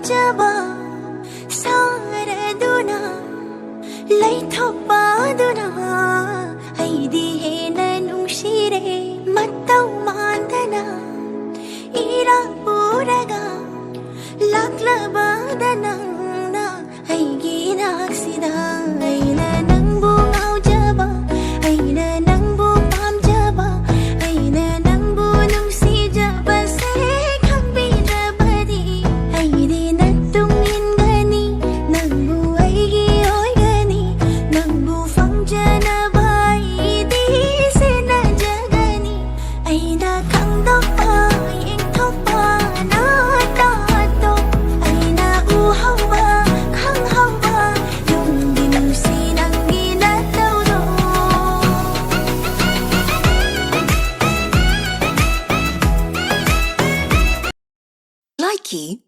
ꯉꯥꯎꯖꯕ ꯁꯥꯔꯗꯨꯅ ꯂꯩꯊꯣꯛꯄꯗꯨꯅ ꯑꯩꯗꯤ ꯍꯦꯟꯅ ꯅꯨꯡꯁꯤꯔꯦ ꯃꯇꯧ ꯃꯥꯟꯗꯅ ꯏꯔꯥꯡ ꯄꯨꯔꯒ ꯂꯥꯛꯂꯕꯗ ꯅꯪꯅ ꯑꯩꯒꯤ ꯅꯥꯛꯁꯤꯗ ꯑꯩꯅ ꯅꯪꯕꯨ ꯉꯥꯎꯖꯕ ꯑꯩꯅ ꯅꯪꯕꯨ ꯄꯥꯝꯖꯕ ꯑꯩꯅ ꯅꯪꯕꯨ ꯅꯨꯡꯁꯤꯖꯕꯁꯦ ꯈꯪꯕꯤꯗ꯭ꯔꯕꯗꯤ ꯑꯩꯗꯤ ꯅꯇꯨꯡ ꯏꯟꯒꯅꯤ ꯅꯪꯕꯨ ꯑꯩꯒꯤ ꯑꯣꯏꯒꯅꯤ ꯅꯪꯕꯨ ꯐꯪꯖꯅꯕ ꯑꯩꯗꯤ ꯁꯦꯟꯅꯖꯒꯅꯤ ꯑꯩꯅ ꯈꯪꯗꯣꯛꯄ ꯌꯦꯡꯊꯣꯛꯄ ꯅꯥꯇꯥꯗꯣ ꯑꯩꯅ ꯎꯍꯧꯕ ꯈꯪꯍꯧꯕ ꯅꯨꯡꯗꯤ ꯅꯨꯡꯁꯤ ꯅꯪꯒꯤ ꯅꯇꯧꯗꯣ Likey